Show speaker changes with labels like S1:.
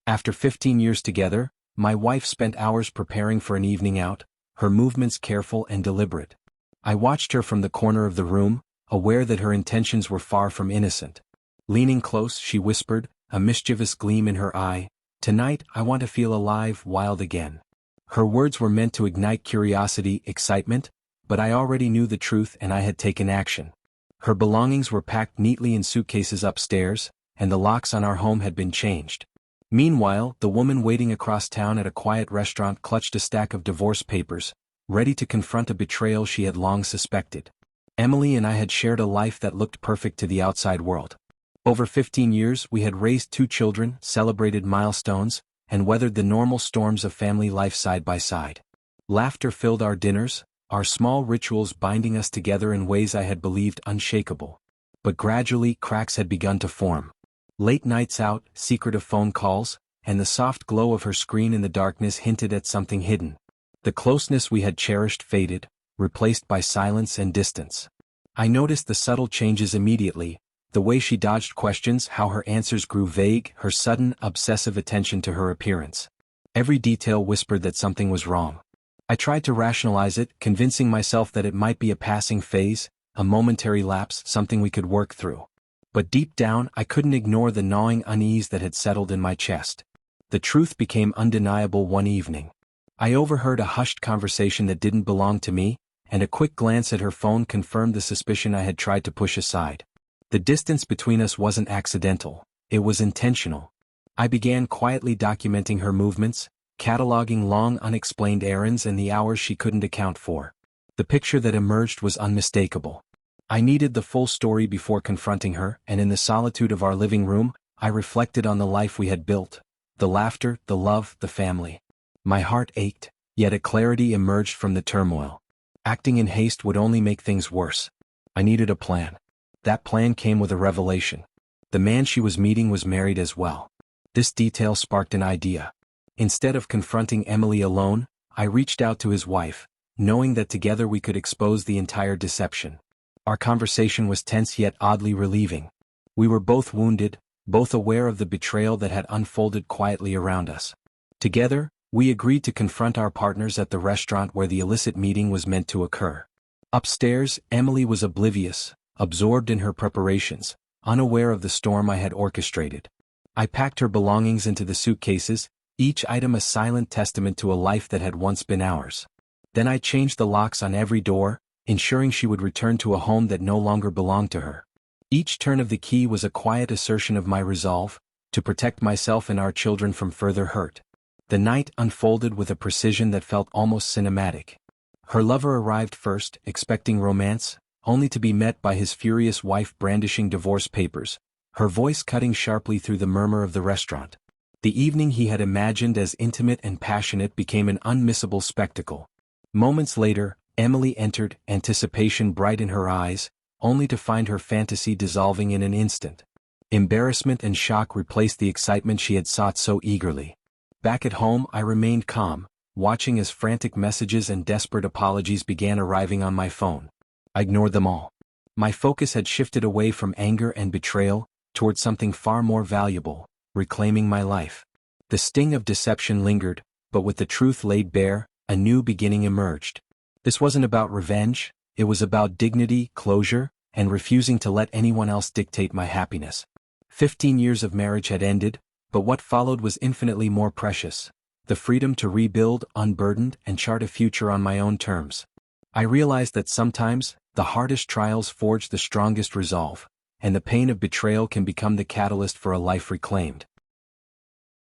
S1: After 15 years together, my wife spent hours preparing for an evening out, her movements careful and deliberate. I watched her from the corner of the room, aware that her intentions were far from innocent. Leaning close, she whispered, a mischievous gleam in her eye, "Tonight, I want to feel alive, wild again." Her words were meant to ignite curiosity, excitement, but I already knew the truth and I had taken action. Her belongings were packed neatly in suitcases upstairs, and the locks on our home had been changed. Meanwhile, the woman waiting across town at a quiet restaurant clutched a stack of divorce papers, ready to confront a betrayal she had long suspected. Emily and I had shared a life that looked perfect to the outside world. Over 15 years, we had raised 2 children, celebrated milestones, and weathered the normal storms of family life side by side. Laughter filled our dinners, our small rituals binding us together in ways I had believed unshakable. But gradually, cracks had begun to form. Late nights out, secretive phone calls, and the soft glow of her screen in the darkness hinted at something hidden. The closeness we had cherished faded, replaced by silence and distance. I noticed the subtle changes immediately, the way she dodged questions, how her answers grew vague, her sudden, obsessive attention to her appearance. Every detail whispered that something was wrong. I tried to rationalize it, convincing myself that it might be a passing phase, a momentary lapse, something we could work through. But deep down, I couldn't ignore the gnawing unease that had settled in my chest. The truth became undeniable one evening. I overheard a hushed conversation that didn't belong to me, and a quick glance at her phone confirmed the suspicion I had tried to push aside. The distance between us wasn't accidental, it was intentional. I began quietly documenting her movements, cataloging long unexplained errands and the hours she couldn't account for. The picture that emerged was unmistakable. I needed the full story before confronting her, and in the solitude of our living room, I reflected on the life we had built, the laughter, the love, the family. My heart ached, yet a clarity emerged from the turmoil. Acting in haste would only make things worse. I needed a plan. That plan came with a revelation. The man she was meeting was married as well. This detail sparked an idea. Instead of confronting Emily alone, I reached out to his wife, knowing that together we could expose the entire deception. Our conversation was tense yet oddly relieving. We were both wounded, both aware of the betrayal that had unfolded quietly around us. Together, we agreed to confront our partners at the restaurant where the illicit meeting was meant to occur. Upstairs, Emily was oblivious, absorbed in her preparations, unaware of the storm I had orchestrated. I packed her belongings into the suitcases, each item a silent testament to a life that had once been ours. Then I changed the locks on every door, ensuring she would return to a home that no longer belonged to her. Each turn of the key was a quiet assertion of my resolve to protect myself and our children from further hurt. The night unfolded with a precision that felt almost cinematic. Her lover arrived first, expecting romance, only to be met by his furious wife brandishing divorce papers, her voice cutting sharply through the murmur of the restaurant. The evening he had imagined as intimate and passionate became an unmissable spectacle. Moments later, Emily entered, anticipation bright in her eyes, only to find her fantasy dissolving in an instant. Embarrassment and shock replaced the excitement she had sought so eagerly. Back at home, I remained calm, watching as frantic messages and desperate apologies began arriving on my phone. I ignored them all. My focus had shifted away from anger and betrayal, toward something far more valuable, reclaiming my life. The sting of deception lingered, but with the truth laid bare, a new beginning emerged. This wasn't about revenge, it was about dignity, closure, and refusing to let anyone else dictate my happiness. 15 years of marriage had ended, but what followed was infinitely more precious. The freedom to rebuild, unburdened, and chart a future on my own terms. I realized that sometimes, the hardest trials forge the strongest resolve, and the pain of betrayal can become the catalyst for a life reclaimed.